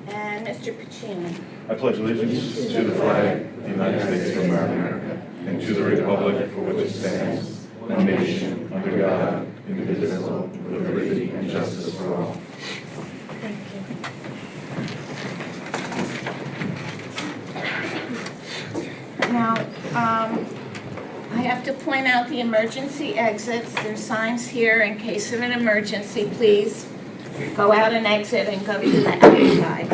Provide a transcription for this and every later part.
And Mr. Pacini. I pledge allegiance to the flag of the United States of America and to the republic for which it stands, one nation, under God, indivisible, with liberty and justice for all. Thank you. Now, I have to point out the emergency exits. There's signs here in case of an emergency. Please go out and exit and go to the outside.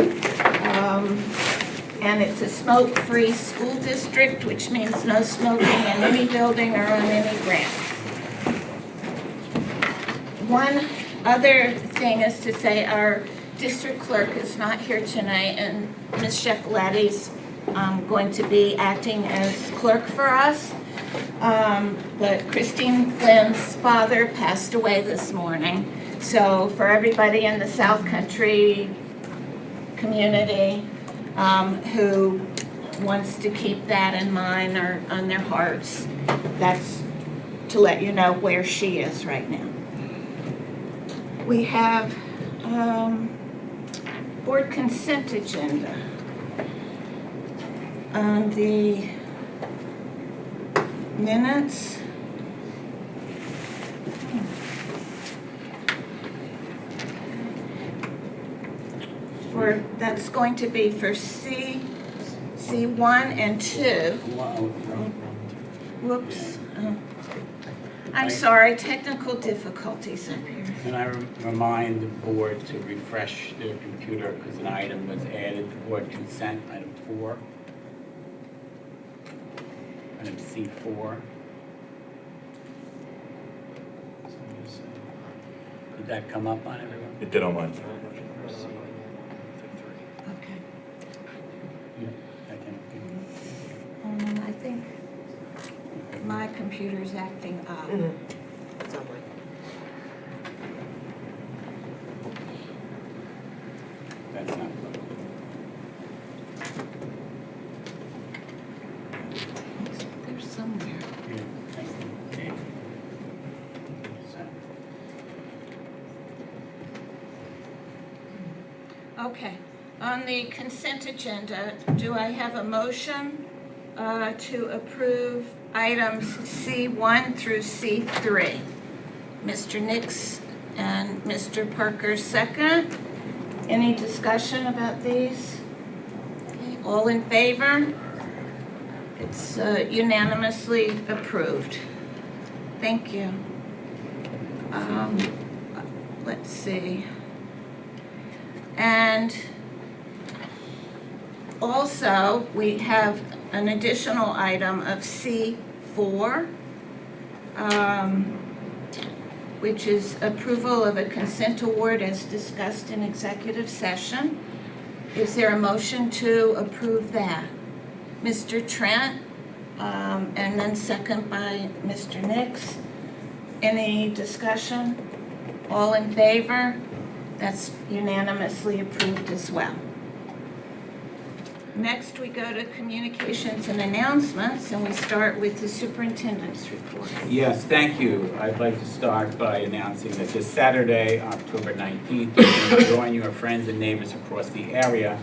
And it's a smoke-free school district, which means no smoking in any building or on any grounds. One other thing is to say our district clerk is not here tonight, and Ms. Shekoletti's going to be acting as clerk for us. But Christine Flynn's father passed away this morning. So for everybody in the South Country community who wants to keep that in mind or on their hearts, that's to let you know where she is right now. We have board consent agenda. On the minutes, that's going to be for C1 and 2. Whoops. I'm sorry, technical difficulties up here. Can I remind the board to refresh their computer because an item was added to board consent, item 4. Item C4. Did that come up on everyone? It did on mine. Okay. Yeah, I think my computer's acting up. that's not. There's somewhere. Okay. Okay. On the consent agenda, do I have a motion to approve items C1 through C3? Mr. Nix and Mr. Parker second. Any discussion about these? Okay, all in favor? It's unanimously approved. Thank you. Let's see. And also, we have an additional item of C4, which is approval of a consent award as discussed in executive session. Is there a motion to approve that? Mr. Trent, and then second by Mr. Nix. Any discussion? All in favor? That's unanimously approved as well. Next, we go to communications and announcements, and we start with the superintendent's report. Yes, thank you. I'd like to start by announcing that this Saturday, October 19th, you can join your friends and neighbors across the area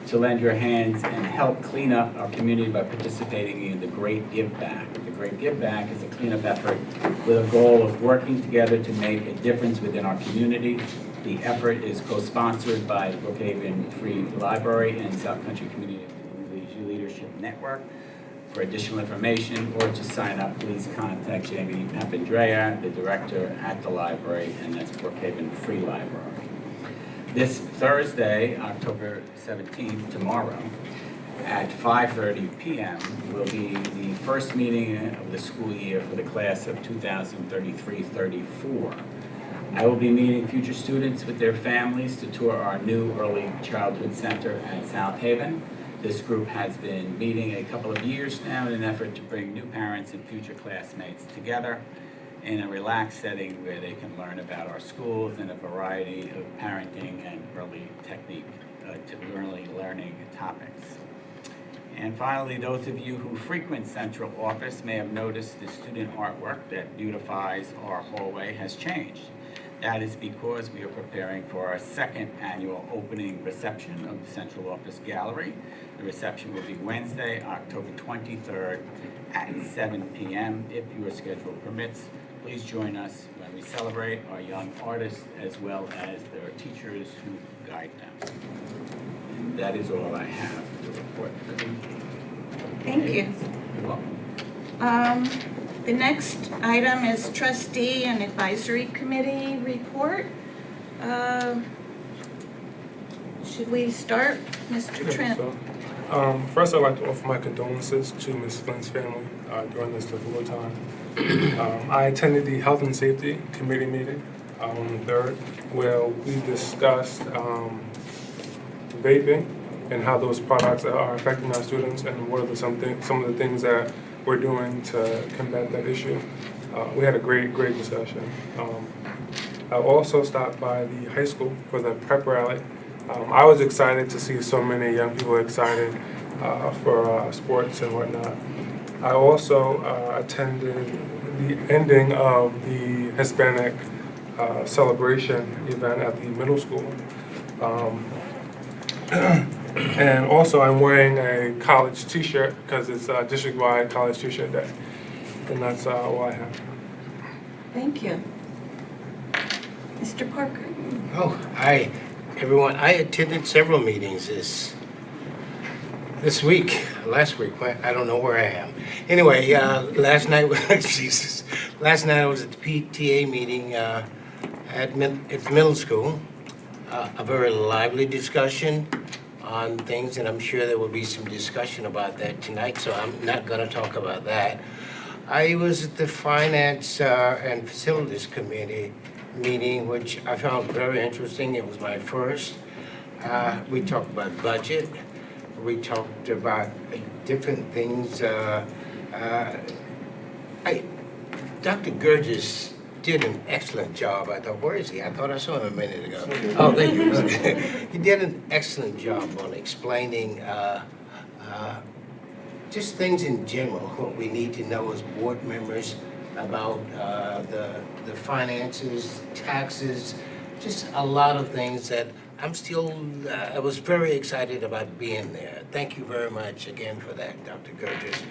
to lend your hands and help clean up our community by participating in the Great Give Back. The Great Give Back is a cleanup effort with a goal of working together to make a difference within our community. The effort is co-sponsored by the Brookhaven Free Library and South Country Community Leadership Network. For additional information or to sign up, please contact Jamie Papandrea, the director at the library, and that's Brookhaven Free Library. This Thursday, October 17th, tomorrow, at 5:30 p.m. will be the first meeting of the school year for the class of 2033-34. I will be meeting future students with their families to tour our new early childhood center at South Haven. This group has been meeting a couple of years now in an effort to bring new parents and future classmates together in a relaxed setting where they can learn about our schools and a variety of parenting and early learning topics. And finally, those of you who frequent central office may have noticed the student artwork that beautifies our hallway has changed. That is because we are preparing for our second annual opening reception of the Central Office Gallery. The reception will be Wednesday, October 23rd at 7 p.m. If your schedule permits, please join us when we celebrate our young artists as well as their teachers who guide them. And that is all I have to report. Thank you. You're welcome. The next item is trustee and advisory committee report. Should we start, Mr. Trent? First, I'd like to offer my condolences to Ms. Flynn's family during this difficult time. I attended the Health and Safety Committee meeting on the 3rd, where we discussed vaping and how those products are affecting our students and what are some of the things that we're doing to combat that issue. We had a great discussion. I also stopped by the high school for the prep rally. I was excited to see so many young people excited for sports and whatnot. I also attended the ending of the Hispanic celebration event at the middle school. And also I'm wearing a college t-shirt because it's district-wide college t-shirt day. And that's all I have. Thank you. Mr. Parker? Oh, hi, everyone. I attended several meetings this week, last week. I don't know where I am. Anyway, last night was last night I was at the PTA meeting at the middle school. A very lively discussion on things, and I'm sure there will be some discussion about that tonight, so I'm not going to talk about that. I was at the Finance and Facilities Committee meeting, which I found very interesting. It was my first. We talked about budget. We talked about different things. Dr. Gurgis did an excellent job. I thought, where is he? I thought I saw him a minute ago. Oh, there he is. He did an excellent job on explaining just things in general, what we need to know as board members about the finances, taxes, just a lot of things that I was very excited about being there. Thank you very much again for that, Dr. Gurgis.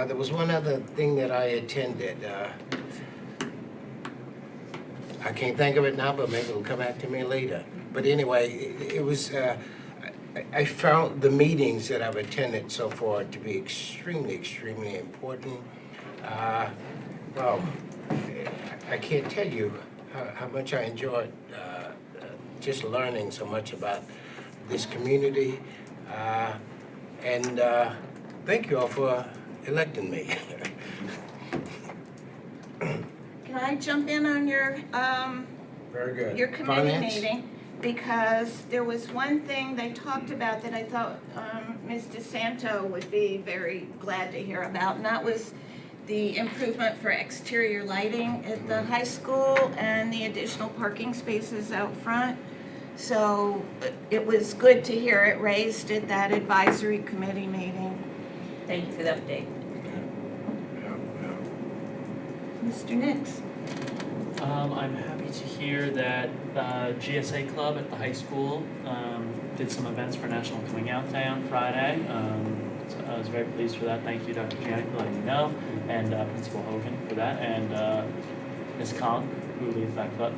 There was one other thing that I attended. I can't think of it now, but maybe it'll come back to me later. But anyway, it was, I found the meetings that I've attended so far to be extremely important. Well, I can't tell you how much I enjoyed just learning so much about this community. And thank you all for electing me. Can I jump in on your Very good. your committee Finance? meeting? Because there was one thing they talked about that I thought Ms. DeSanto would be very glad to hear about, and that was the improvement for exterior lighting at the high school and the additional parking spaces out front. So it was good to hear it raised at that advisory committee meeting. Thank you for the update. Mr. Nix? I'm happy to hear that GSA Club at the high school did some events for National Coming Out Day on Friday. So I was very pleased for that. Thank you, Dr. Gianni, for letting me know, and Principal Hogan for that, and Ms. Conk, who leads that club.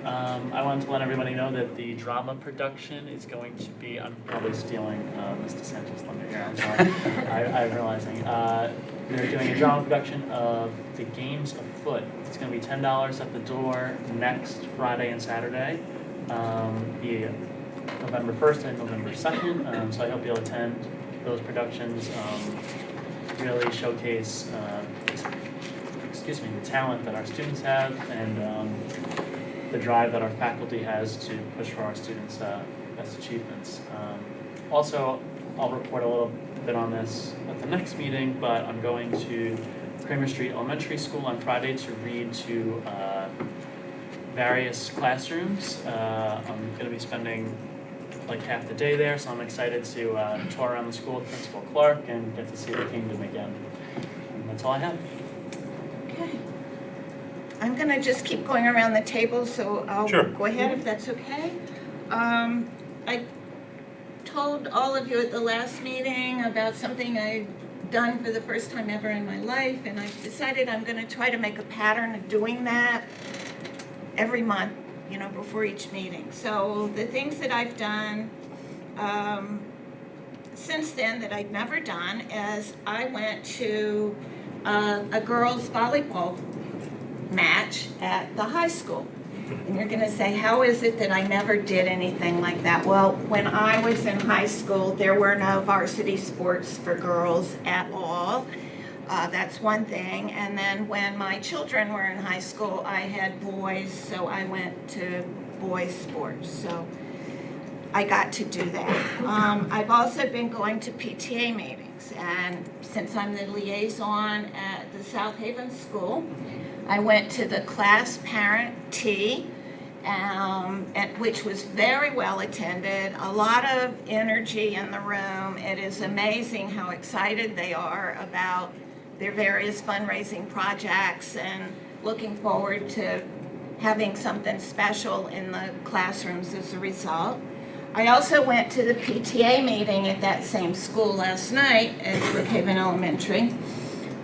I wanted to let everybody know that the drama production is going to be, I'm probably stealing Ms. DeSanto's thunder here, I'm sorry, I'm realizing. They're doing a drama production of The Games of Foot. It's going to be $10 at the door next Friday and Saturday, November 1st and November 2nd. So I hope you'll attend those productions, really showcase the talent that our students have and the drive that our faculty has to push for our students' best achievements. Also, I'll report a little bit on this at the next meeting, but I'm going to Kramer Street Elementary School on Friday to read to various classrooms. I'm going to be spending like half the day there, so I'm excited to tour around the school with Principal Clark and get to see the kingdom again. And that's all I have. Okay. I'm gonna just keep going around the table, so I'll Sure. go ahead if that's okay. I told all of you at the last meeting about something I've done for the first time ever in my life, and I've decided I'm gonna try to make a pattern of doing that every month, before each meeting. So the things that I've done since then that I'd never done is I went to a girls' volleyball match at the high school. And you're gonna say, how is it that I never did anything like that? Well, when I was in high school, there were no varsity sports for girls at all. That's one thing. And then when my children were in high school, I had boys, so I went to boys' sports. So I got to do that. I've also been going to PTA meetings, and since I'm the liaison at the South Haven School, I went to the class parent tea, which was very well attended, a lot of energy in the room. It is amazing how excited they are about their various fundraising projects and looking forward to having something special in the classrooms as a result. I also went to the PTA meeting at that same school last night at Brookhaven Elementary,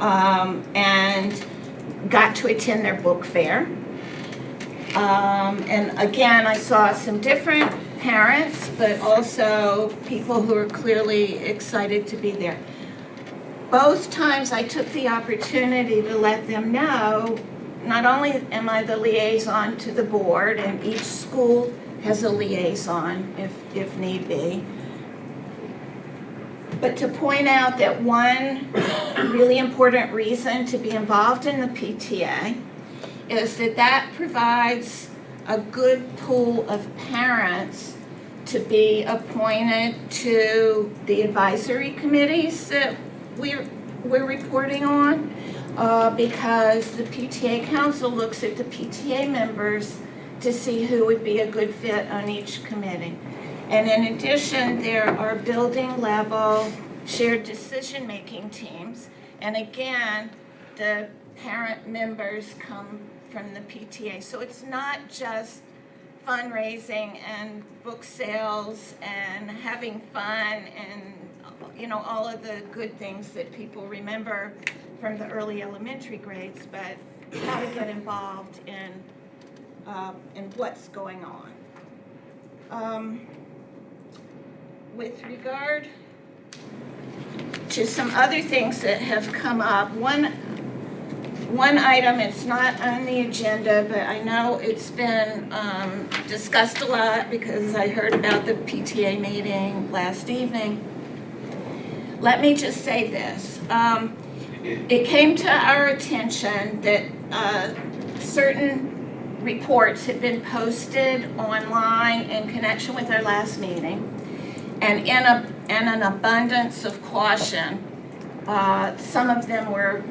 and got to attend their book fair. And again, I saw some different parents, but also people who are clearly excited to be there. Both times I took the opportunity to let them know, not only am I the liaison to the board, and each school has a liaison if need be, but to point out that one really important reason to be involved in the PTA is that provides a good pool of parents to be appointed to the advisory committees that we're reporting on, because the PTA council looks at the PTA members to see who would be a good fit on each committee. And in addition, there are building level shared decision-making teams. And again, the parent members come from the PTA. So it's not just fundraising and book sales and having fun and all of the good things that people remember from the early elementary grades, but how to get involved in what's going on. With regard to some other things that have come up, one item, it's not on the agenda, but I know it's been discussed a lot because I heard about the PTA meeting last evening. Let me just say this. It came to our attention that certain reports had been posted online in connection with our last meeting, and in an abundance of caution, some of them were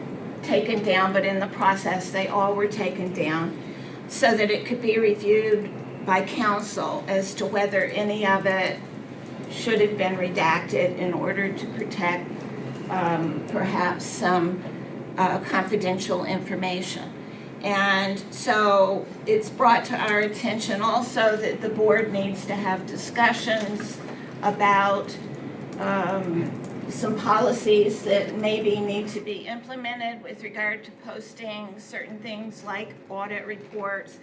taken down, but in the process they all were taken down so that it could be reviewed by council as to whether any of it should have been redacted in order to protect perhaps some confidential information. And so it's brought to our attention also that the board needs to have discussions about some policies that maybe need to be implemented with regard to posting certain things like audit reports,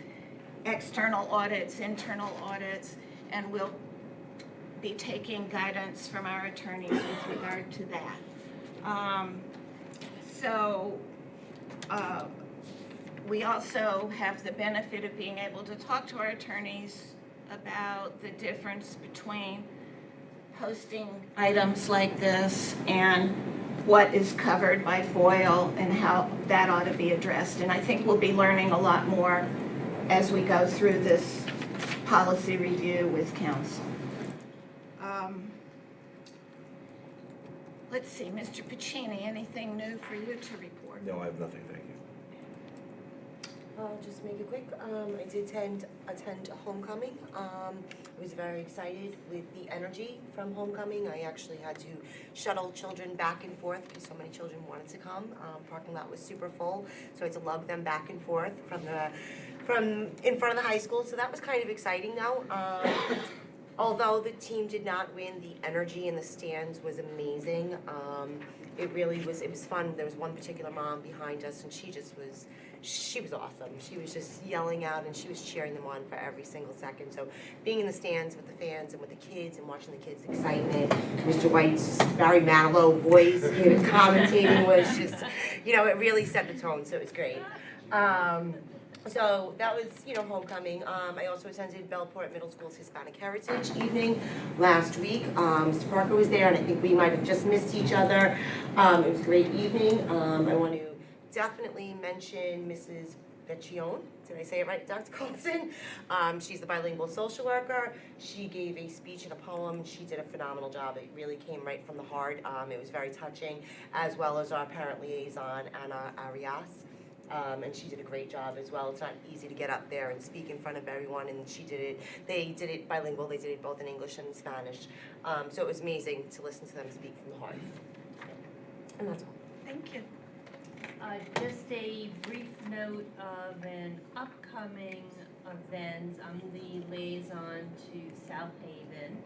external audits, internal audits, and we'll be taking guidance from our attorneys with regard to that. We also have the benefit of being able to talk to our attorneys about the difference between posting items like this and what is covered by FOIL and how that ought to be addressed. And I think we'll be learning a lot more as we go through this policy review with council. Let's see, Mr. Pacini, anything new for you to report? No, I have nothing, thank you. I'll just make it quick. I did attend homecoming. I was very excited with the energy from homecoming. I actually had to shuttle children back and forth because so many children wanted to come. Parking lot was super full, so I had to lug them back and forth from in front of the high school. So that was kind of exciting though. Although the team did not win, the energy in the stands was amazing. It was fun. There was one particular mom behind us and she was awesome. She was just yelling out and she was cheering them on for every single second. So being in the stands with the fans and with the kids and watching the kids' excitement, Mr. White's Barry Manilow voice, commentating was just, it really set the tone, so it was great. So that was, homecoming. I also attended Bellport Middle School's Hispanic Heritage Evening last week. Mr. Parker was there, and I think we might have just missed each other. It was a great evening. I want to definitely mention Mrs. Vecchione. Did I say it right, Dr. Colson? She's the bilingual social worker. She gave a speech and a poem. She did a phenomenal job. It really came right from the heart. It was very touching, as well as our parent liaison, Anna Arias. And she did a great job as well. It's not easy to get up there and speak in front of everyone, and she did it. They did it bilingual. They did it both in English and Spanish. So it was amazing to listen to them speak from the heart. And that's all. Thank you. Just a brief note of an upcoming event. I'm the liaison to South Haven,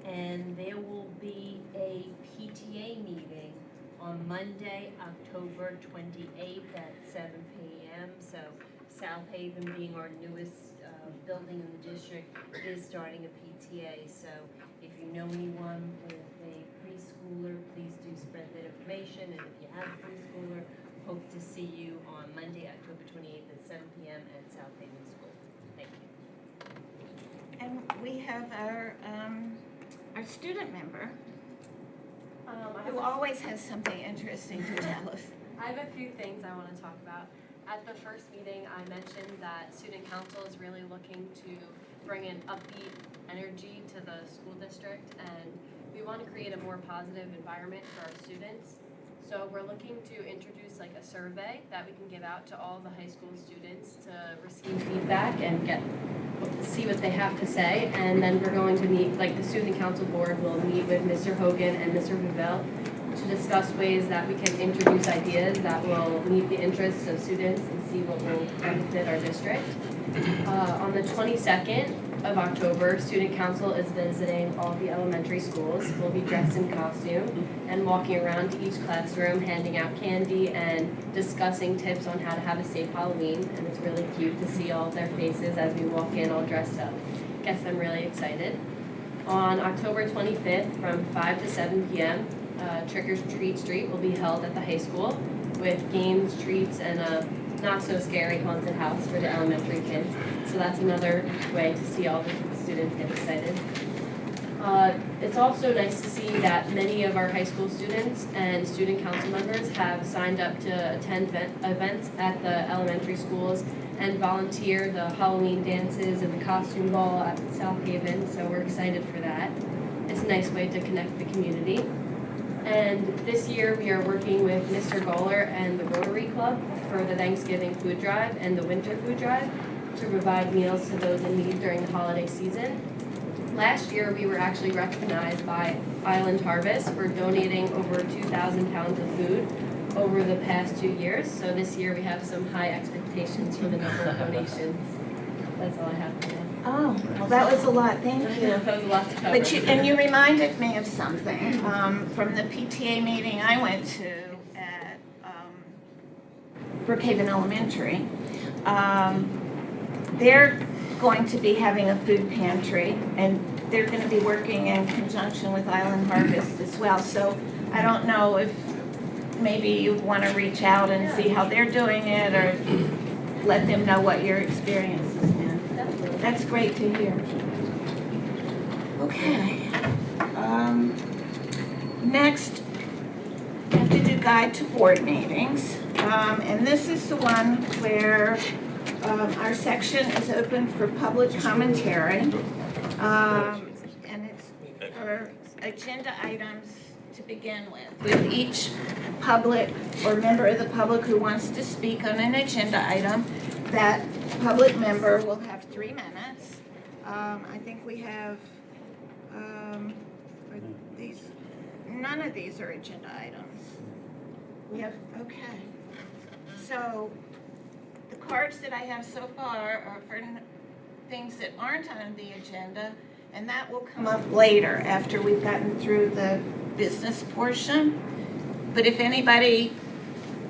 and there will be a PTA meeting on Monday, October 28th at 7 p.m. So South Haven, being our newest building in the district, is starting a PTA. So if you know anyone with a preschooler, please do spread that information. And if you have a preschooler, hope to see you on Monday, October 28th at 7 p.m. at South Haven School. Thank you. And we have our student member who always has something interesting to tell us. I have a few things I want to talk about. At the first meeting, I mentioned that student council is really looking to bring an upbeat energy to the school district, and we want to create a more positive environment for our students. So we're looking to introduce like a survey that we can give out to all the high school students to receive feedback and see what they have to say. And then we're going to meet, like the student council board will meet with Mr. Hogan and Mr. Vivell to discuss ways that we can introduce ideas that will meet the interests of students and see what will benefit our district. On the 22nd of October, student council is visiting all the elementary schools. We'll be dressed in costume and walking around to each classroom, handing out candy and discussing tips on how to have a safe Halloween. And it's really cute to see all of their faces as we walk in all dressed up. Gets them really excited. On October 25th from 5 to 7 p.m., Trick or Treat Street will be held at the high school with games, treats, and a not so scary haunted house for the elementary kids. So that's another way to see all the students get excited. It's also nice to see that many of our high school students and student council members have signed up to attend events at the elementary schools and volunteer the Halloween dances and the costume ball at South Haven. So we're excited for that. It's a nice way to connect the community. And this year we are working with Mr. Goller and the Rotary Club for the Thanksgiving food drive and the winter food drive to provide meals to those in need during the holiday season. Last year we were actually recognized by Island Harvest for donating over 2,000 pounds of food over the past 2 years. So this year we have some high expectations for the number of donations. That's all I have for now. Oh, well, that was a lot, thank you. That was a lot to cover. But you reminded me of something from the PTA meeting I went to at Brookhaven Elementary. They're going to be having a food pantry, and they're going to be working in conjunction with Island Harvest as well. So I don't know if maybe you want to reach out and see how they're doing it, or let them know what your experience has been. That's great to hear. Okay. Next, we have to do guide to board meetings. And this is the one where our section is open for public commentary. And it's for agenda items to begin with each public or member of the public who wants to speak on an agenda item that public member will have 3 minutes. I think we have, are these, none of these are agenda items. We have, okay. So the cards that I have so far are for things that aren't on the agenda, and that will come up later after we've gotten through the business portion. But if anybody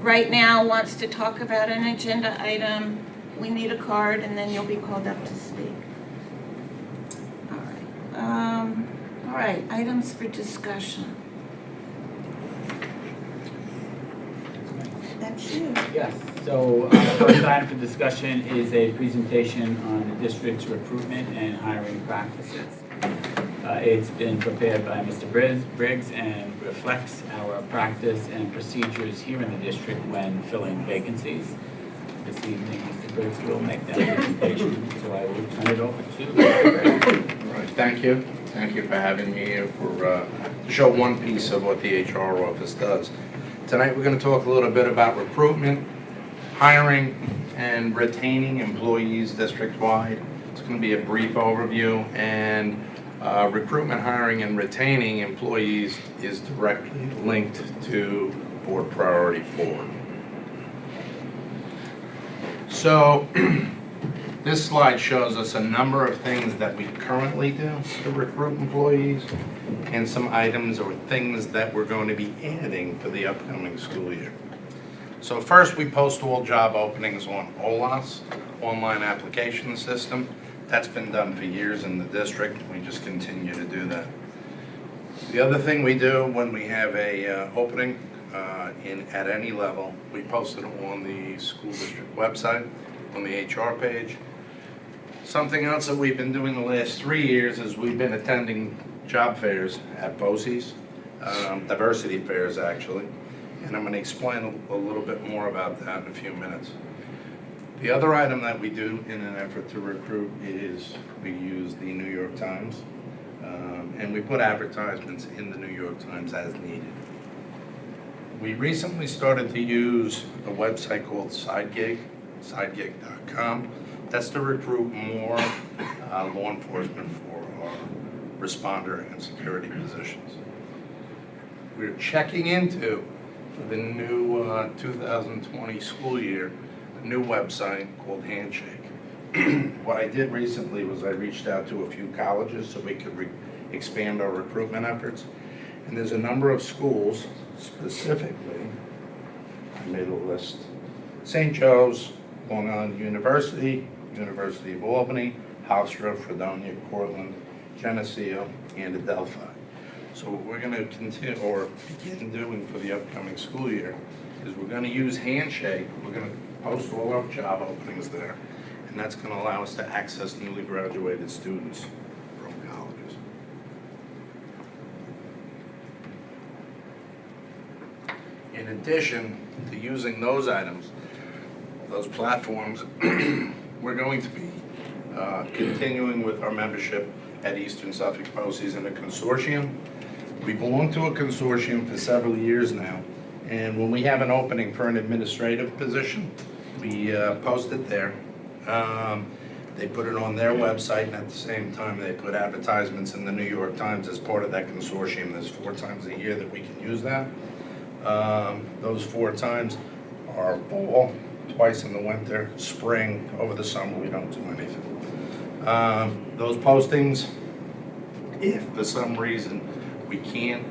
right now wants to talk about an agenda item, we need a card and then you'll be called up to speak. All right, items for discussion. That's you. Yes, so the first item for discussion is a presentation on the district's recruitment and hiring practices. It's been prepared by Mr. Briggs and reflects our practice and procedures here in the district when filling vacancies. This evening, Mr. Briggs will make that presentation, so I will turn it over to Mr. Briggs. All right, thank you. Thank you for having me here to show one piece of what the HR office does. Tonight, we're going to talk a little bit about recruitment, hiring, and retaining employees district-wide. It's going to be a brief overview, and recruitment, hiring, and retaining employees is directly linked to Board Priority 4. So, this slide shows us a number of things that we currently do to recruit employees and some items or things that we're going to be adding for the upcoming school year. So first, we post all job openings on OLAS, Online Application System. That's been done for years in the district. We just continue to do that. The other thing we do when we have a opening at any level, we post it on the school district website, on the HR page. Something else that we've been doing the last 3 years is we've been attending job fairs at BOCES, diversity fairs actually, and I'm going to explain a little bit more about that in a few minutes. The other item that we do in an effort to recruit is we use the New York Times, and we put advertisements in the New York Times as needed. We recently started to use a website called sidegig.com. That's to recruit more law enforcement for our responder and security positions. We're checking into, for the new 2020 school year, a new website called Handshake. What I did recently was I reached out to a few colleges so we could expand our recruitment efforts. And there's a number of schools, specifically, I made a list, St. Joe's, Long Island University, University of Albany, Hofstra, Fredonia, Cortland, Geneseo, and Adelphi. So what we're going to continue or begin doing for the upcoming school year is we're going to use Handshake. We're going to post all our job openings there, and that's going to allow us to access newly graduated students from colleges. In addition to using those items, those platforms, we're going to be continuing with our membership at Eastern Suffolk BOCES in a consortium. We belong to a consortium for several years now, and when we have an opening for an administrative position, we post it there. They put it on their website, and at the same time, they put advertisements in the New York Times as part of that consortium. There's 4 times a year that we can use that. Those 4 times are fall, twice in the winter, spring, over the summer we don't do anything. Those postings, if for some reason we can't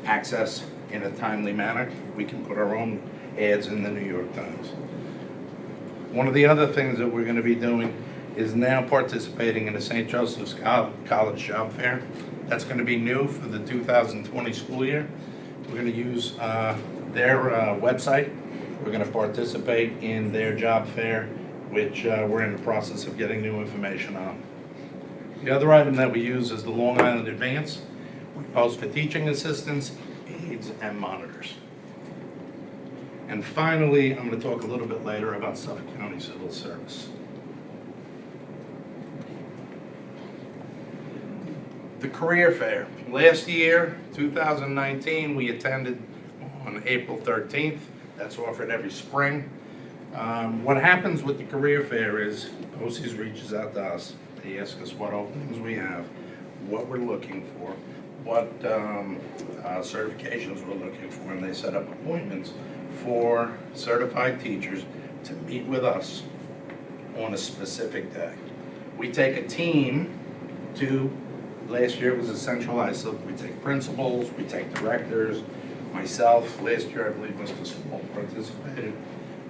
access in a timely manner, we can put our own ads in the New York Times. One of the other things that we're going to be doing is now participating in the St. Joseph's College Job Fair. That's going to be new for the 2020 school year. We're going to use their website. We're going to participate in their job fair, which we're in the process of getting new information on. The other item that we use is the Long Island Advance. We post for teaching assistants, aides, and monitors. And finally, I'm going to talk a little bit later about Suffolk County Civil Service. The career fair. Last year, 2019, we attended on April 13th. That's offered every spring. What happens with the career fair is BOCES reaches out to us. They ask us what openings we have, what we're looking for, what certifications we're looking for, and they set up appointments for certified teachers to meet with us on a specific day. We take a team to, last year it was a centralized, so we take principals, we take directors, myself, last year I believe Mr. Small participated,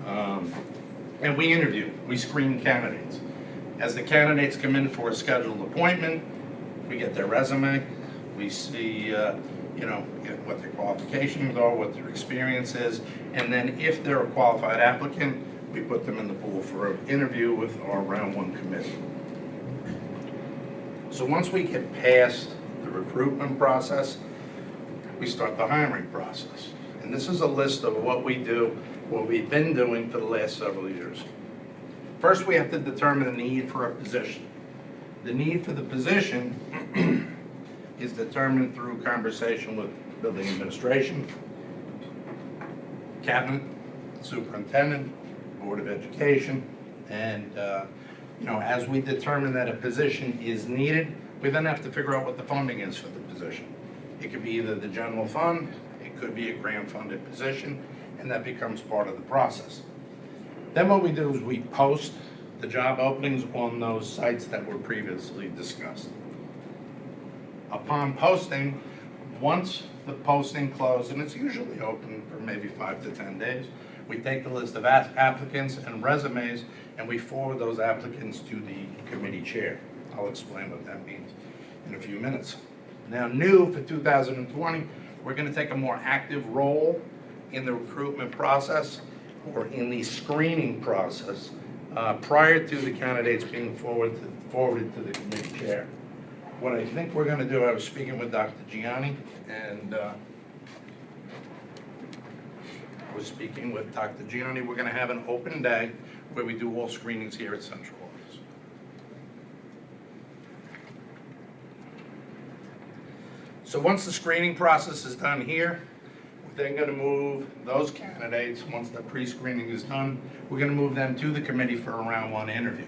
and we interview, we screen candidates. As the candidates come in for a scheduled appointment, we get their resume, we see what their qualifications are, what their experience is, and then if they're a qualified applicant, we put them in the pool for an interview with our round one committee. So once we get past the recruitment process, we start the hiring process. And this is a list of what we do, what we've been doing for the last several years. First, we have to determine the need for a position. The need for the position is determined through conversation with building administration, cabinet, superintendent, board of education, and as we determine that a position is needed, we then have to figure out what the funding is for the position. It could be either the general fund, it could be a grant-funded position, and that becomes part of the process. Then what we do is we post the job openings on those sites that were previously discussed. Upon posting, once the posting closes, and it's usually open for maybe 5 to 10 days, we take the list of applicants and resumes and we forward those applicants to the committee chair. I'll explain what that means in a few minutes. Now, new for 2020, we're going to take a more active role in the recruitment process or in the screening process prior to the candidates being forwarded to the committee chair. What I think we're going to do, I was speaking with Dr. Gianni, and we're going to have an open day where we do all screenings here at Central Office. So once the screening process is done here, we're then going to move those candidates, once the pre-screening is done, we're going to move them to the committee for a round one interview.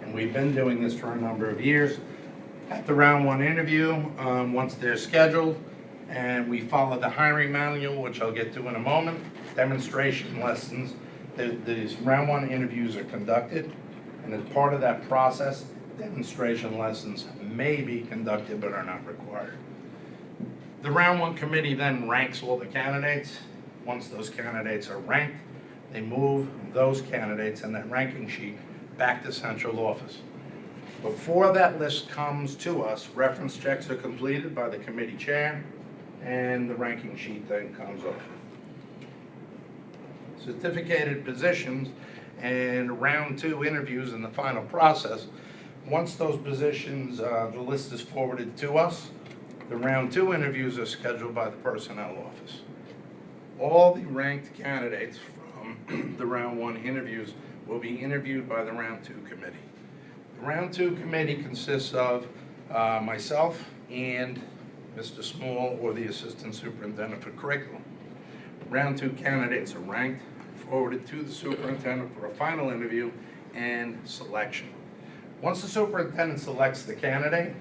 And we've been doing this for a number of years. At the round one interview, once they're scheduled, and we follow the hiring manual, which I'll get to in a moment, demonstration lessons. These round one interviews are conducted, and as part of that process, demonstration lessons may be conducted but are not required. The round one committee then ranks all the candidates. Once those candidates are ranked, they move those candidates and that ranking sheet back to central office. Before that list comes to us, reference checks are completed by the committee chair, and the ranking sheet then comes over. Certificated positions and round two interviews in the final process. Once those positions, the list is forwarded to us, the round two interviews are scheduled by the personnel office. All the ranked candidates from the round one interviews will be interviewed by the round two committee. The round two committee consists of myself and Mr. Small or the assistant superintendent for curriculum. Round two candidates are ranked, forwarded to the superintendent for a final interview and selection. Once the superintendent selects the candidate,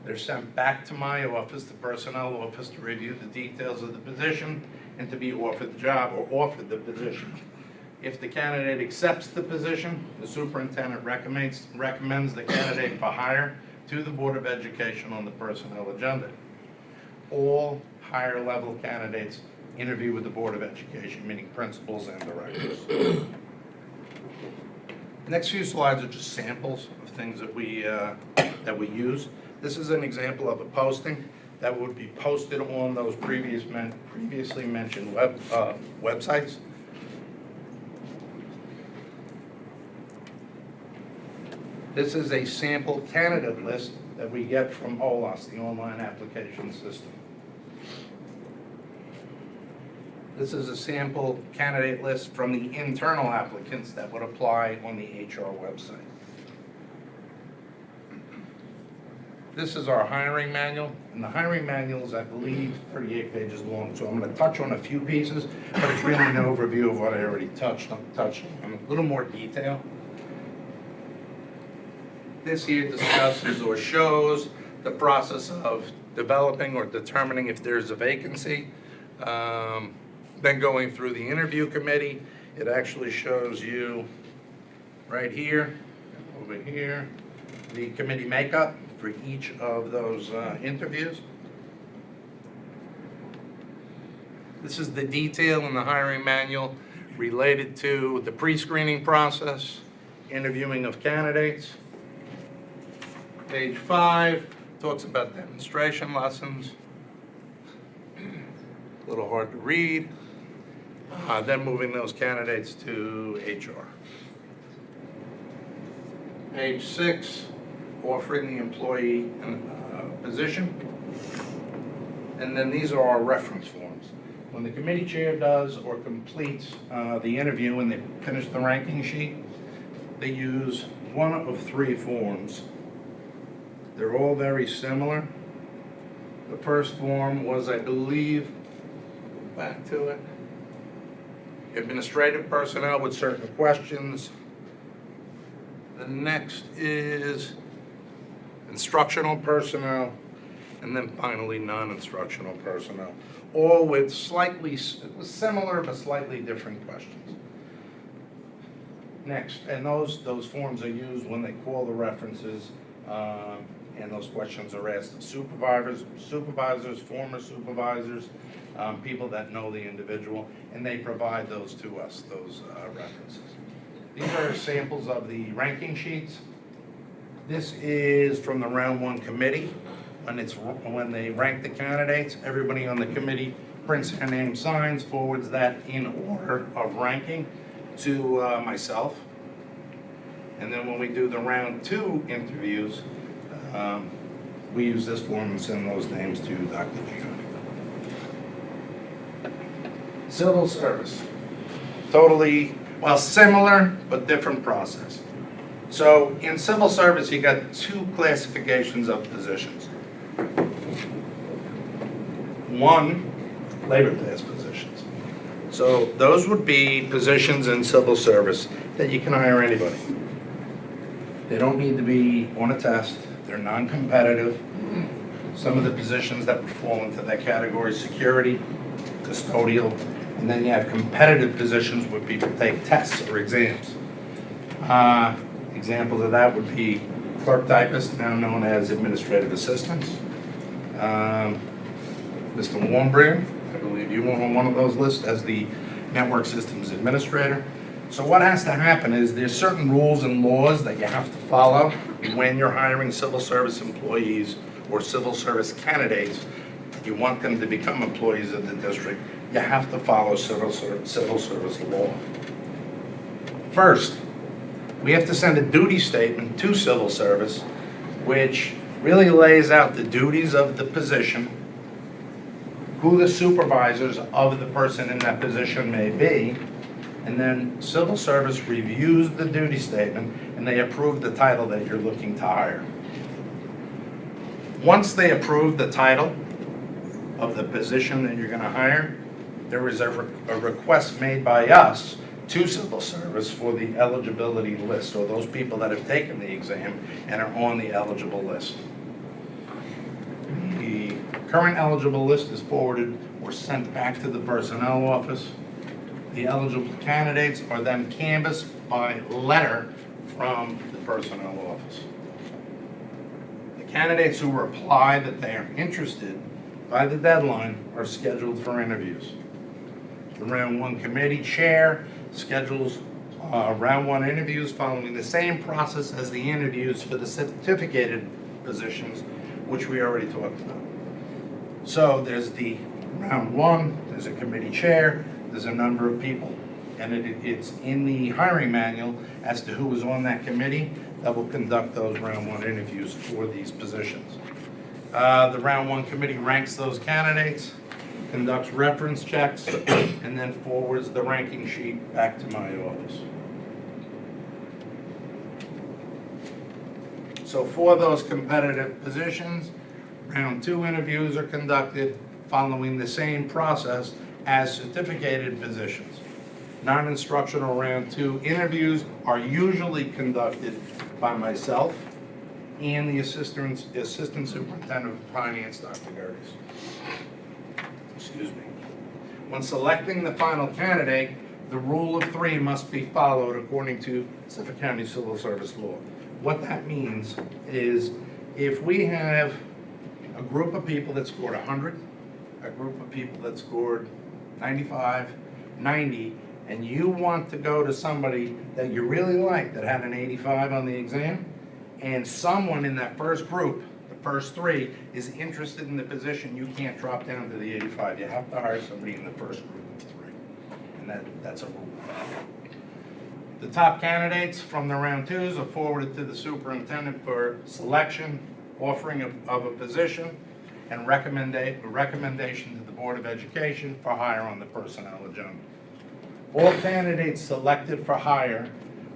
they're sent back to my office, the personnel office, to review the details of the position and to be offered the job or offered the position. If the candidate accepts the position, the superintendent recommends the candidate for hire to the Board of Education on the personnel agenda. All higher level candidates interview with the Board of Education, meaning principals and directors. The next few slides are just samples of things that we use. This is an example of a posting that would be posted on those previously mentioned websites. This is a sample candidate list that we get from OLAS, the online application system. This is a sample candidate list from the internal applicants that would apply on the HR website. This is our hiring manual, and the hiring manual is, I believe, 38 pages long, so I'm gonna touch on a few pieces, but it's really an overview of what I already touched on a little more detail. This here discusses or shows the process of developing or determining if there's a vacancy. Then going through the interview committee, it actually shows you right here, over here, the committee makeup for each of those interviews. This is the detail in the hiring manual related to the pre-screening process, interviewing of candidates. Page 5 talks about demonstration lessons. A little hard to read. Then moving those candidates to HR. Page 6, offering the employee a position. And then these are our reference forms. When the committee chair does or completes the interview and they finish the ranking sheet, they use one of 3 forms. They're all very similar. The first form was, I believe, back to it, administrative personnel with certain questions. The next is instructional personnel, and then finally non-instructional personnel, all with slightly similar but slightly different questions. Next, and those forms are used when they call the references, and those questions are asked of supervisors, former supervisors, people that know the individual, and they provide those to us, those references. These are samples of the ranking sheets. This is from the round 1 committee. When they rank the candidates, everybody on the committee prints their name, signs, forwards that in order of ranking to myself. And then when we do the round 2 interviews, we use this form and send those names to Dr. Gianni. Civil service. Totally, well, similar but different process. So in civil service, you got 2 classifications of positions. 1, labor class positions. So those would be positions in civil service that you can hire anybody. They don't need to be on a test. They're non-competitive. Some of the positions that would fall into that category: security, custodial, and then you have competitive positions where people take tests or exams. Examples of that would be clerk typist, now known as administrative assistants. Mr. Warmbringer, I believe you were on one of those lists as the network systems administrator. So what has to happen is there's certain rules and laws that you have to follow when you're hiring civil service employees or civil service candidates. You want them to become employees of the district, you have to follow civil service law. First, we have to send a duty statement to civil service, which really lays out the duties of the position, who the supervisors of the person in that position may be, and then civil service reviews the duty statement and they approve the title that you're looking to hire. Once they approve the title of the position that you're going to hire, there is a request made by us to civil service for the eligibility list, or those people that have taken the exam and are on the eligible list. The current eligible list is forwarded or sent back to the personnel office. The eligible candidates are then canvassed by letter from the personnel office. The candidates who reply that they are interested by the deadline are scheduled for interviews. The round 1 committee chair schedules round 1 interviews following the same process as the interviews for the certificated positions, which we already talked about. So there's the round 1, there's a committee chair, there's a number of people, and it's in the hiring manual as to who is on that committee that will conduct those round 1 interviews for these positions. The round 1 committee ranks those candidates, conducts reference checks, and then forwards the ranking sheet back to my office. So for those competitive positions, round 2 interviews are conducted following the same process as certificated positions. Non-instructional round 2 interviews are usually conducted by myself and the Assistant Superintendent of Finance, Dr. Gerges. Excuse me. When selecting the final candidate, the rule of 3 must be followed according to Suffolk County Civil Service law. What that means is if we have a group of people that scored 100, a group of people that scored 95, 90, and you want to go to somebody that you really like that had an 85 on the exam, and someone in that first group, the first 3, is interested in the position, you can't drop down to the 85. You have to hire somebody in the first group of 3. And that's a rule. The top candidates from the round 2s are forwarded to the superintendent for selection, offering of a position, and recommendation to the Board of Education for hire on the personnel agenda. All candidates selected for hire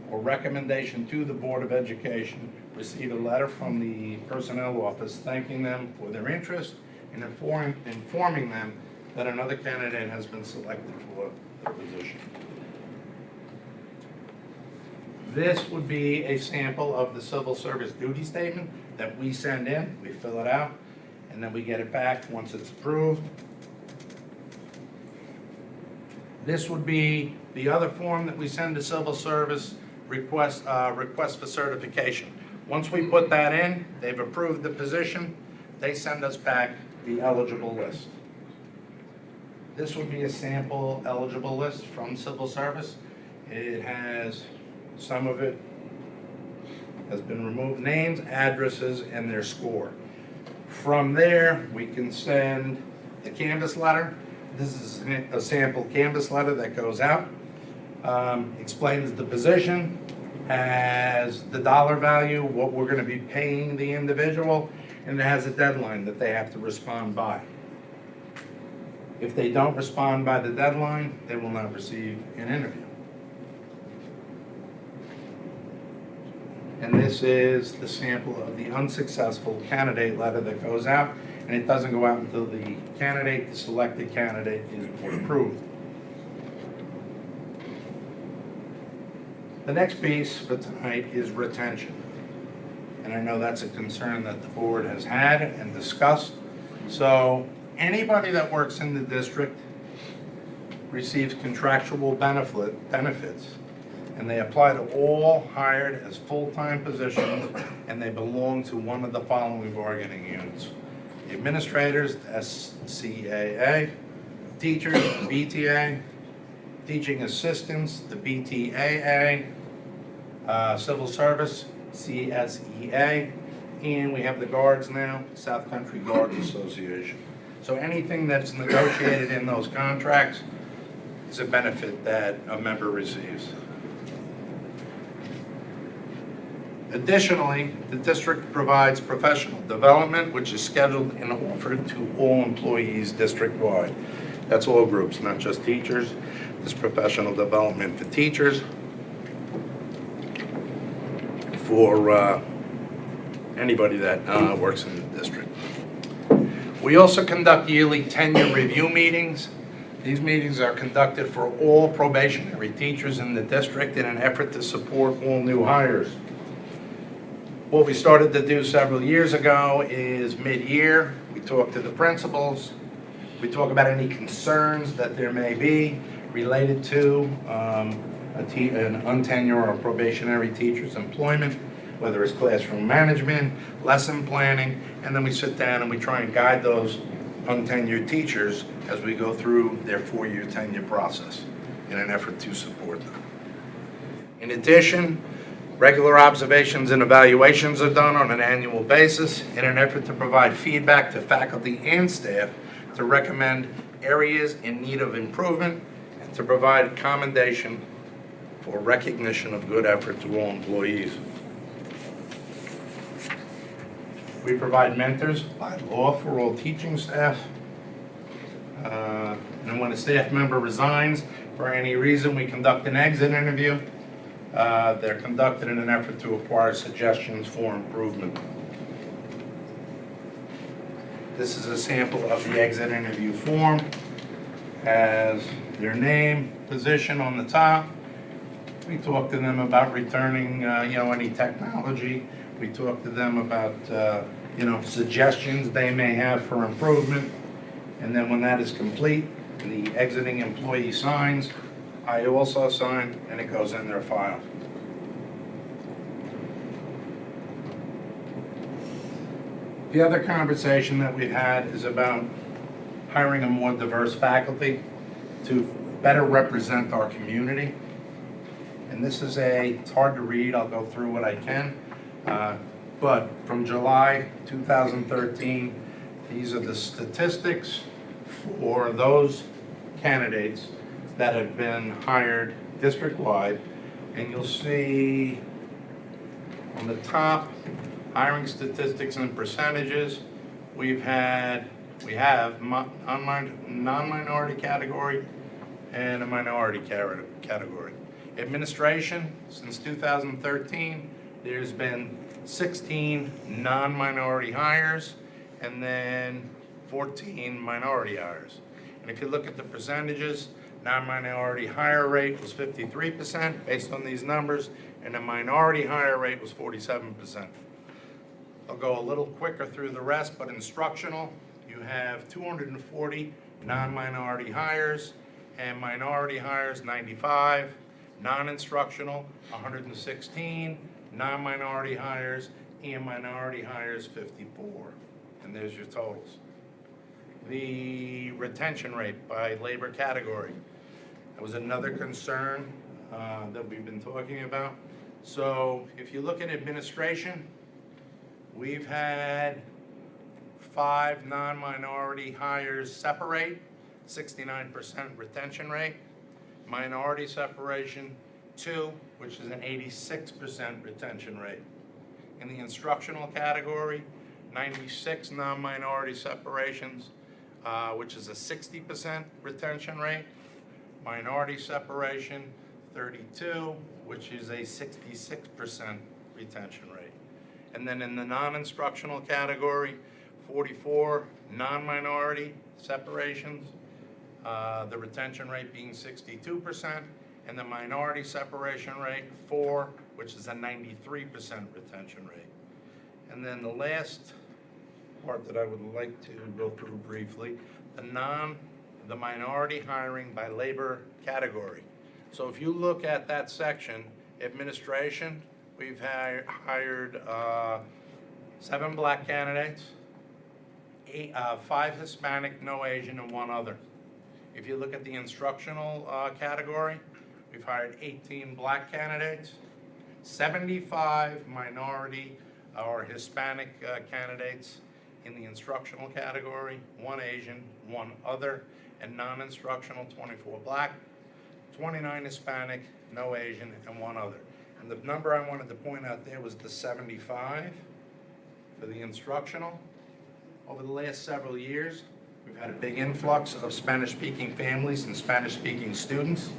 or recommendation to the Board of Education receive a letter from the personnel office thanking them for their interest and informing them that another candidate has been selected for the position. This would be a sample of the civil service duty statement that we send in. We fill it out, and then we get it back once it's approved. This would be the other form that we send to civil service, request for certification. Once we put that in, they've approved the position, they send us back the eligible list. This would be a sample eligible list from civil service. It has, some of it has been removed, names, addresses, and their score. From there, we can send the canvas letter. This is a sample canvas letter that goes out, explains the position, has the dollar value, what we're going to be paying the individual, and it has a deadline that they have to respond by. If they don't respond by the deadline, they will not receive an interview. And this is the sample of the unsuccessful candidate letter that goes out, and it doesn't go out until the candidate, the selected candidate, is board approved. The next piece for tonight is retention. And I know that's a concern that the board has had and discussed. So anybody that works in the district receives contractual benefits, and they apply to all hired as full-time positions, and they belong to one of the following bargaining units: the administrators, the SCAA, teachers, the BTA, teaching assistants, the BTAA, civil service, CSEA, and we have the guards now, South Country Guards Association. So anything that's negotiated in those contracts is a benefit that a member receives. Additionally, the district provides professional development, which is scheduled and offered to all employees district-wide. That's all groups, not just teachers. There's professional development for teachers, for anybody that works in the district. We also conduct yearly tenure review meetings. These meetings are conducted for all probationary teachers in the district in an effort to support all new hires. What we started to do several years ago is mid-year, we talk to the principals, we talk about any concerns that there may be related to an untenured or probationary teacher's employment, whether it's classroom management, lesson planning, and then we sit down and we try and guide those untenured teachers as we go through their 4-year tenure process in an effort to support them. In addition, regular observations and evaluations are done on an annual basis in an effort to provide feedback to faculty and staff to recommend areas in need of improvement and to provide commendation for recognition of good effort to all employees. We provide mentors by law for all teaching staff. And when a staff member resigns for any reason, we conduct an exit interview. They're conducted in an effort to acquire suggestions for improvement. This is a sample of the exit interview form. Has their name, position on the top. We talked to them about returning, any technology. We talked to them about, suggestions they may have for improvement. And then when that is complete, the exiting employee signs, I also sign, and it goes in their file. The other conversation that we've had is about hiring a more diverse faculty to better represent our community. And this is it's hard to read, I'll go through what I can. But from July 2013, these are the statistics for those candidates that have been hired district-wide. And you'll see on the top, hiring statistics and percentages. We have non-minority category and a minority category. Administration, since 2013, there's been 16 non-minority hires and then 14 minority hires. And if you look at the percentages, non-minority hire rate was 53% based on these numbers, and the minority hire rate was 47%. I'll go a little quicker through the rest, but instructional, you have 240 non-minority hires and minority hires 95, non-instructional 116, non-minority hires and minority hires 54. And there's your totals. The retention rate by labor category. That was another concern that we've been talking about. So if you look at administration, we've had 5 non-minority hires separate, 69% retention rate. Minority separation, 2, which is an 86% retention rate. In the instructional category, 96 non-minority separations, which is a 60% retention rate. Minority separation, 32, which is a 66% retention rate. And then in the non-instructional category, 44 non-minority separations, the retention rate being 62%, and the minority separation rate, 4, which is a 93% retention rate. And then the last part that I would like to go through briefly, the minority hiring by labor category. So if you look at that section, administration, we've hired 7 black candidates, 5 Hispanic, no Asian, and 1 other. If you look at the instructional category, we've hired 18 black candidates, 75 minority or Hispanic candidates in the instructional category, 1 Asian, 1 other, and non-instructional 24 black, 29 Hispanic, no Asian, and 1 other. And the number I wanted to point out there was the 75 for the instructional. Over the last several years, we've had a big influx of Spanish-speaking families and Spanish-speaking students.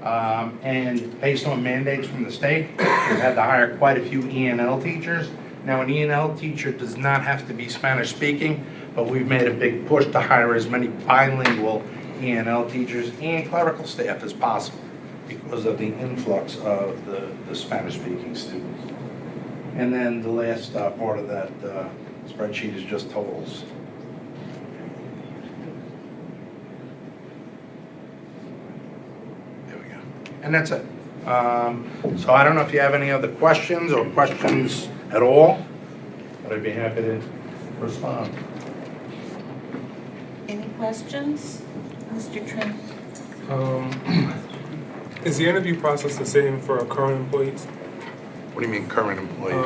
And based on mandates from the state, we've had to hire quite a few ENL teachers. Now, an ENL teacher does not have to be Spanish-speaking, but we've made a big push to hire as many bilingual ENL teachers and clerical staff as possible because of the influx of the Spanish-speaking students. And then the last part of that spreadsheet is just totals. There we go. And that's it. So I don't know if you have any other questions or questions at all, but I'd be happy to respond. Any questions? Mr. Trim? Is the interview process the same for current employees? What do you mean current employees?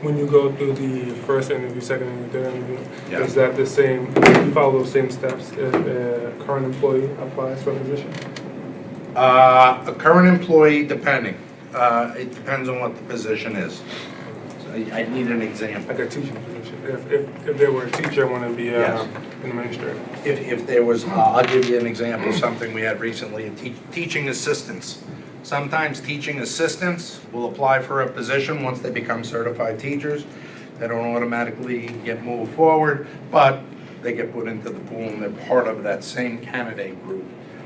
When you go through the first interview, second interview, third interview, Yeah. is that the same, you follow those same steps if a current employee applies for a position? A current employee, depending. It depends on what the position is. So I need an example. Like a teaching position? If they were a teacher, want to be Yes. an administrator? If there was, I'll give you an example of something we had recently, teaching assistants. Sometimes teaching assistants will apply for a position once they become certified teachers. They don't automatically get moved forward, but they get put into the pool and they're part of that same candidate group.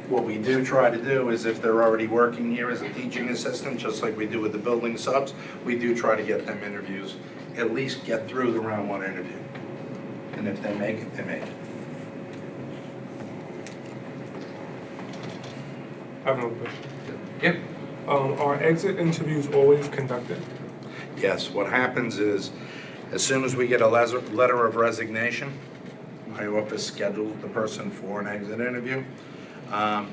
What we do try to do is if they're already working here as a teaching assistant, just like we do with the building subs, we do try to get them interviews, at least get through the round one interview. And if they make it, they make it. I have another question. Yep. Are exit interviews always conducted? Yes, what happens is, as soon as we get a letter of resignation, my office schedules the person for an exit interview.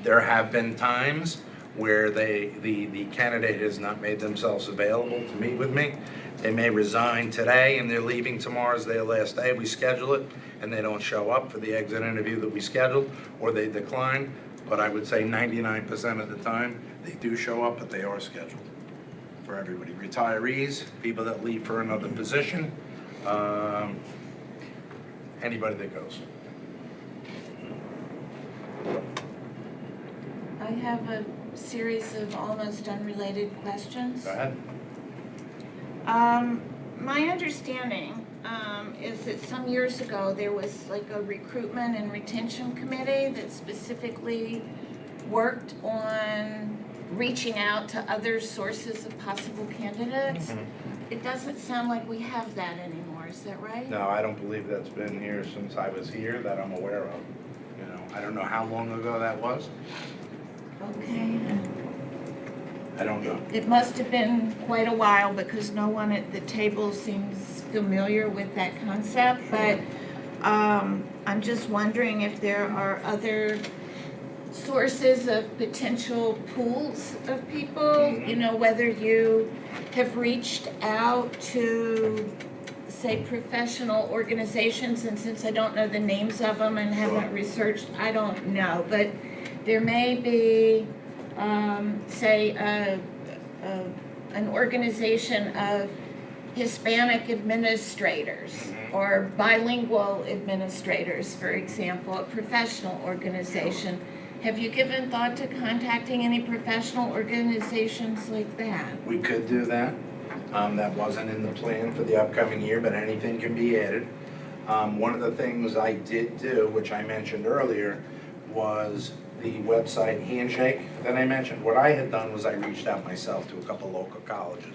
There have been times where the candidate has not made themselves available to meet with me. They may resign today and they're leaving tomorrow as their last day. We schedule it and they don't show up for the exit interview that we scheduled, or they decline. But I would say 99% of the time, they do show up, but they are scheduled for everybody. Retirees, people that leave for another position, anybody that goes. I have a series of almost unrelated questions. Go ahead. My understanding is that some years ago, there was like a recruitment and retention committee that specifically worked on reaching out to other sources of possible candidates. It doesn't sound like we have that anymore, is that right? No, I don't believe that's been here since I was here that I'm aware of. You know, I don't know how long ago that was. Okay. I don't know. It must have been quite a while because no one at the table seems familiar with that concept, but I'm just wondering if there are other sources of potential pools of people, you know, whether you have reached out to, say, professional organizations, and since I don't know the names of them and haven't researched, I don't know, but there may be, say, an organization of Hispanic administrators or bilingual administrators, for example, a professional organization. Have you given thought to contacting any professional organizations like that? We could do that. That wasn't in the plan for the upcoming year, but anything can be added. One of the things I did do, which I mentioned earlier, was the website Handshake that I mentioned. What I had done was I reached out myself to a couple local colleges.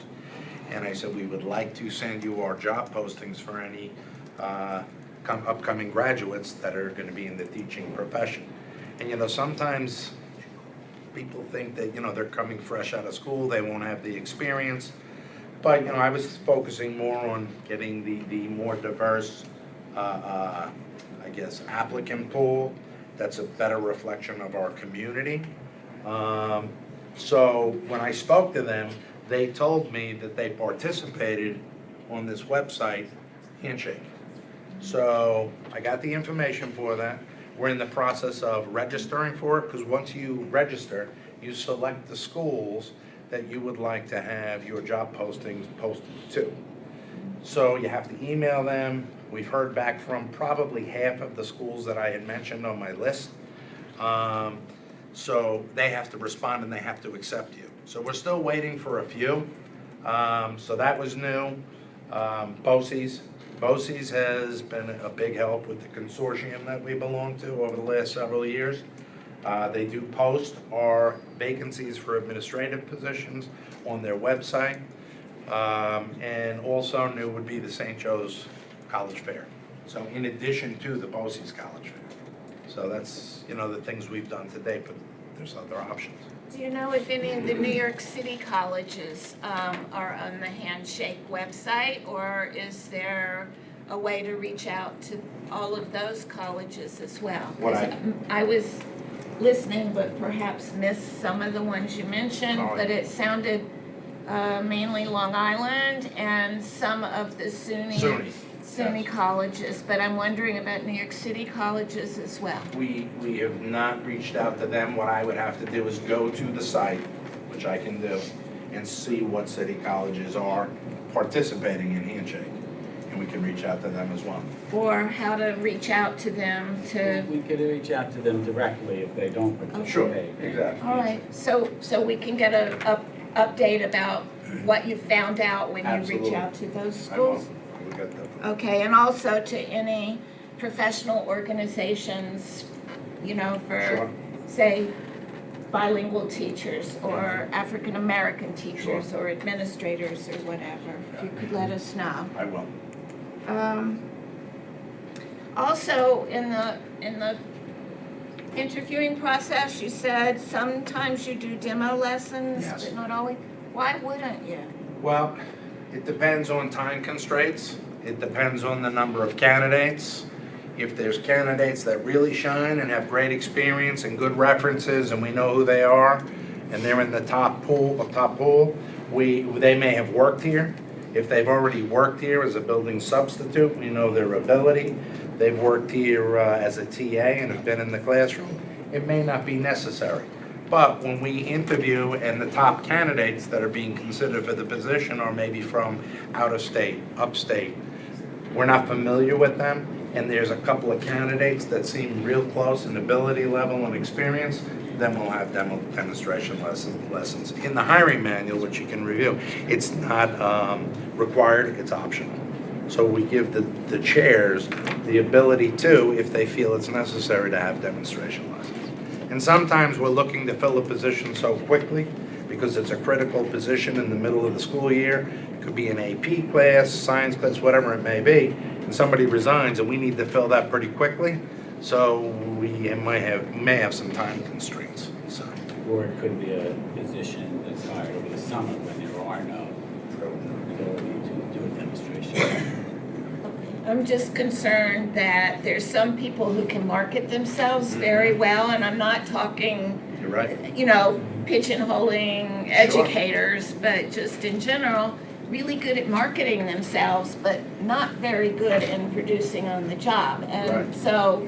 And I said, we would like to send you our job postings for any upcoming graduates that are going to be in the teaching profession. And you know, sometimes people think that, you know, they're coming fresh out of school, they won't have the experience. But, you know, I was focusing more on getting the more diverse, I guess, applicant pool. That's a better reflection of our community. So when I spoke to them, they told me that they participated on this website, Handshake. So I got the information for that. We're in the process of registering for it, because once you register, you select the schools that you would like to have your job postings posted to. So you have to email them. We've heard back from probably half of the schools that I had mentioned on my list. So they have to respond and they have to accept you. So we're still waiting for a few. So that was new. BOCES has been a big help with the consortium that we belong to over the last several years. They do post our vacancies for administrative positions on their website. And also new would be the St. Joe's College Fair. So in addition to the BOCES College Fair. So that's, you know, the things we've done today, but there's other options. Do you know if any of the New York City colleges are on the Handshake website, or is there a way to reach out to all of those colleges as well? What 'Cause I was listening, but perhaps missed some of the ones you mentioned, Oh, but it sounded mainly Long Island and some of the SUNY colleges, but I'm wondering about New York City colleges as well. We have not reached out to them. What I would have to do is go to the site, which I can do, and see what city colleges are participating in Handshake. and we can reach out to them as well. or how to reach out to them to, We could reach out to them directly if they don't participate. Exactly. all right, so we can get a update about what you found out when you reach Absolutely. out to those I will. schools? We'll get that. Okay, and also to any professional organizations, you know, for, Sure. say, bilingual teachers or African-American teachers or administrators or whatever. If you could let us know. I will. Also, in the interviewing process, you said sometimes you do demo lessons, Yes. but not always. Why wouldn't you? Well, it depends on time constraints. It depends on the number of candidates. If there's candidates that really shine and have great experience and good references and we know who they are and they're in the top pool, they may have worked here. If they've already worked here as a building substitute, we know their ability. They've worked here as a TA and have been in the classroom. It may not be necessary. But when we interview and the top candidates that are being considered for the position are maybe from out of state, upstate, we're not familiar with them, and there's a couple of candidates that seem real close in ability level and experience, then we'll have demonstration lessons. In the hiring manual, which you can review, it's not required, it's optional. So we give the chairs the ability to, if they feel it's necessary, to have demonstration lessons. And sometimes we're looking to fill a position so quickly because it's a critical position in the middle of the school year. It could be an AP class, science class, whatever it may be, and somebody resigns and we need to fill that pretty quickly. So we may have some time constraints, so. Or it could be a position that's hired over the summer when there are no ability to do a demonstration. I'm just concerned that there's some people who can market themselves very well, and I'm not talking, You're right. you know, pigeonholing educators, but just in general, really good at marketing themselves, but not very good in producing on the job. And Right. so,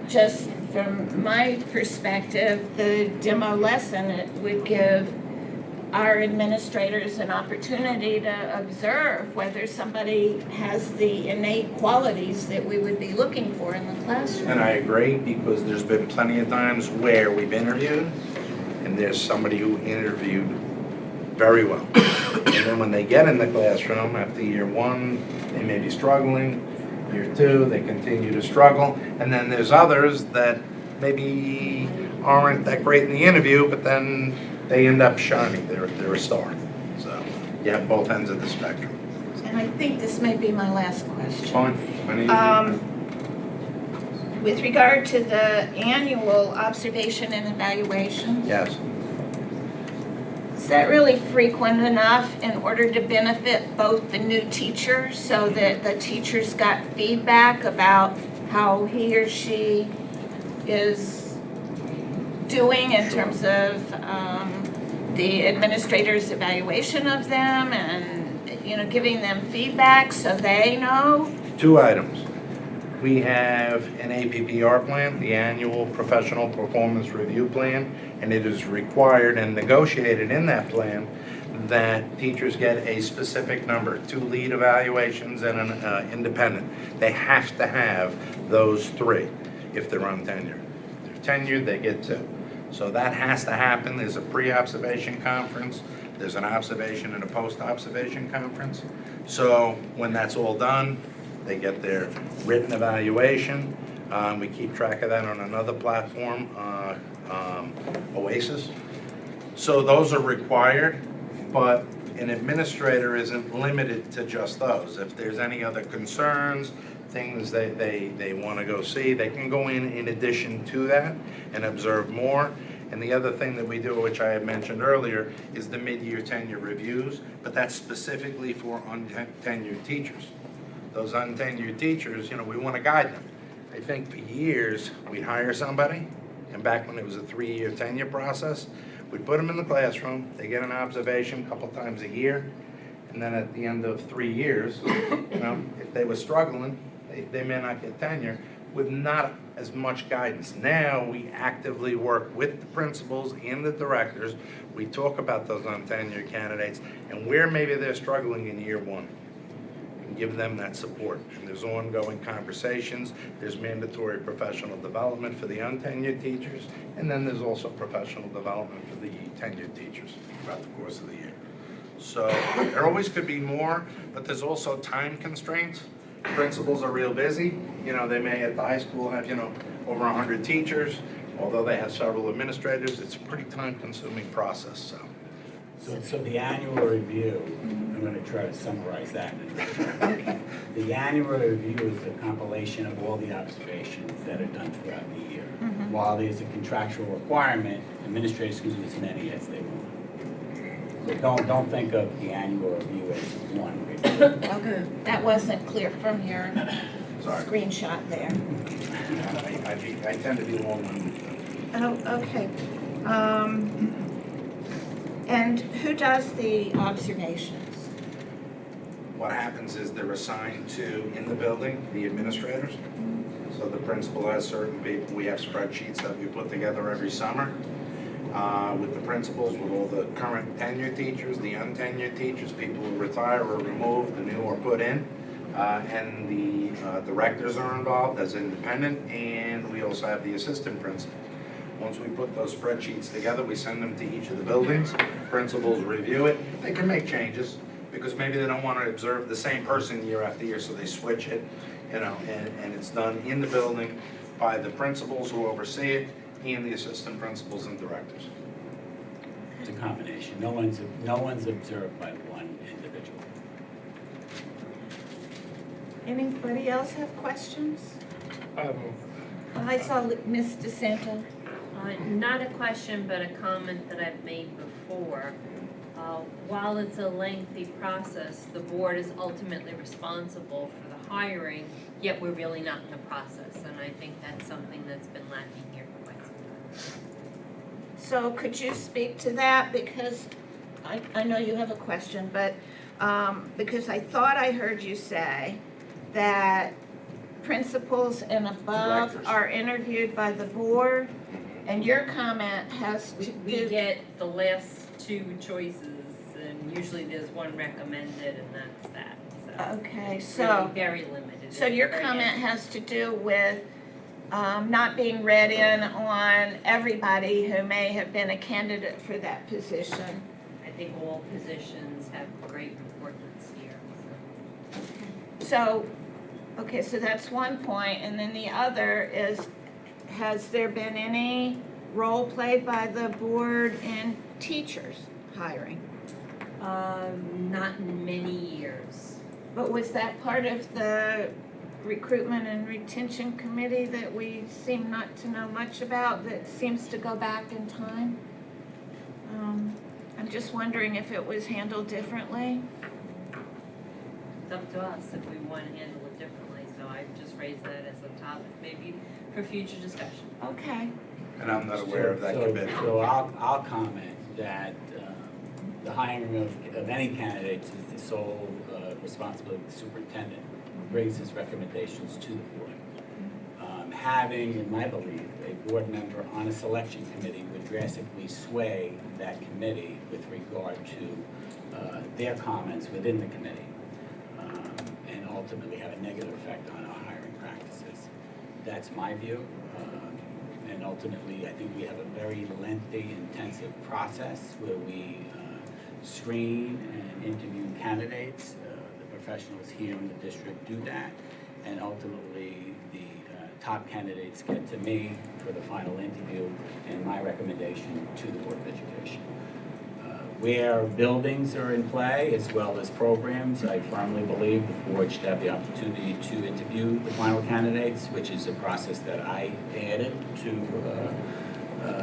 just from my perspective, the demo lesson, it would give our administrators an opportunity to observe whether somebody has the innate qualities that we would be looking for in the classroom. And I agree, because there's been plenty of times where we've interviewed, and there's somebody who interviewed very well. And then when they get in the classroom, after year one, they may be struggling. Year two, they continue to struggle. And then there's others that maybe aren't that great in the interview, but then they end up shining. They're a star. So you have both ends of the spectrum. And I think this may be my last question. Fine. With regard to the annual observation and evaluation, Yes. is that really frequent enough in order to benefit both the new teachers so that the teachers got feedback about how he or she is doing in terms of the administrator's evaluation of them and, you know, giving them feedback so they know? Two items. We have an APPR plan, the Annual Professional Performance Review Plan, and it is required and negotiated in that plan that teachers get a specific number, 2 lead evaluations and an independent. They have to have those 3 if they're untenured. If they're tenured, they get 2. So that has to happen. There's a pre-observation conference, there's an observation and a post-observation conference. So when that's all done, they get their written evaluation. We keep track of that on another platform, Oasis. So those are required, but an administrator isn't limited to just those. If there's any other concerns, things they want to go see, they can go in addition to that and observe more. And the other thing that we do, which I had mentioned earlier, is the mid-year tenure reviews, but that's specifically for untenured teachers. Those untenured teachers, you know, we want to guide them. I think for years, we'd hire somebody, and back when it was a 3-year tenure process, we'd put them in the classroom, they get an observation a couple times a year, and then at the end of 3 years, you know, if they were struggling, they may not get tenure with not as much guidance. Now, we actively work with the principals and the directors. We talk about those untenured candidates and where maybe they're struggling in year one. and give them that support. And there's ongoing conversations, there's mandatory professional development for the untenured teachers, and then there's also professional development for the tenured teachers throughout the course of the year. So there always could be more, but there's also time constraints. Principals are real busy. They may at the high school have, over 100 teachers. Although they have several administrators, it's a pretty time-consuming process, so. So the annual review, I'm going to try to summarize that. The annual review is a compilation of all the observations that are done throughout the year. While there's a contractual requirement, administrators can do as many as they want. So don't think of the annual review as one review. Okay, that wasn't clear from your Sorry. screenshot there. I tend to be long-winded. Oh, okay. And who does the observations? What happens is they're assigned to, in the building, the administrators. So the principal has certain people, we have spreadsheets that we put together every summer with the principals, with all the current tenured teachers, the untenured teachers, people who retire or removed, the new or put in. And the directors are involved as independent, and we also have the assistant principal. Once we put those spreadsheets together, we send them to each of the buildings. Principals review it. They can make changes because maybe they don't want to observe the same person year after year, so they switch it, and it's done in the building by the principals who oversee it and the assistant principals and directors. It's a combination. No one's observed by one individual. Anybody else have questions? I I saw Ms. DeSanto. Not a question, but a comment that I've made before. While it's a lengthy process, the board is ultimately responsible for the hiring, yet we're really not in the process. And I think that's something that's been lacking here for quite some time. So could you speak to that? Because I know you have a question, but because I thought I heard you say that principals and above Directors. are interviewed by the board, and your comment has to We do. get the last two choices, and usually there's one recommended, and that's that. So Okay, it's so, really very limited. so your Very comment has to do with not being read in on everybody who may have been a candidate for that position. I think all positions have great importance here, so. So, okay, so that's one point, and then the other is, has there been any role played by the board in teachers hiring? Not in many years. But was that part of the recruitment and retention committee that we seem not to know much about, that seems to go back in time? I'm just wondering if it was handled differently. It's up to us if we want to handle it differently, so I've just raised that as a topic, maybe for future discussion. Okay. And I'm not aware of that committee. So I'll comment that the hiring of any candidates is the sole responsibility of the superintendent, who brings his recommendations to the board. Having, in my belief, a board member on a selection committee would drastically sway that committee with regard to their comments within the committee, and ultimately have a negative effect on our hiring practices. That's my view. And ultimately, I think we have a very lengthy, intensive process where we screen and interview candidates. The professionals here in the district do that. And ultimately, the top candidates get to me for the final interview and my recommendation to the Board of Education. Where buildings are in play, as well as programs, I firmly believe the board should have the opportunity to interview the final candidates, which is a process that I added to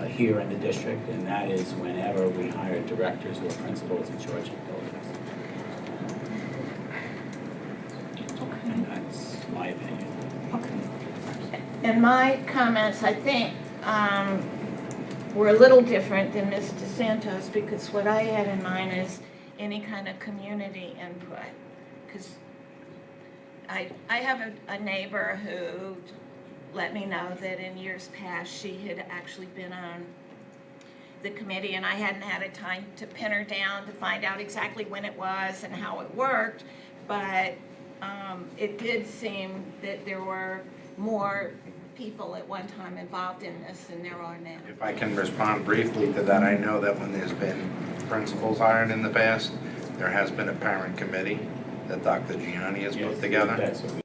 here in the district, and that is whenever we hire directors or principals in charge of buildings. And that's my opinion. Okay. And my comments, I think, were a little different than Ms. DeSanto's, because what I had in mind is any kind of community input. Because I have a neighbor who let me know that in years past she had actually been on the committee, and I hadn't had a time to pin her down to find out exactly when it was and how it worked, but it did seem that there were more people at one time involved in this than there are now. If I can respond briefly to that, I know that when there's been principals hired in the past, there has been a parent committee that Dr. Gianni has Yes, put together. That's what we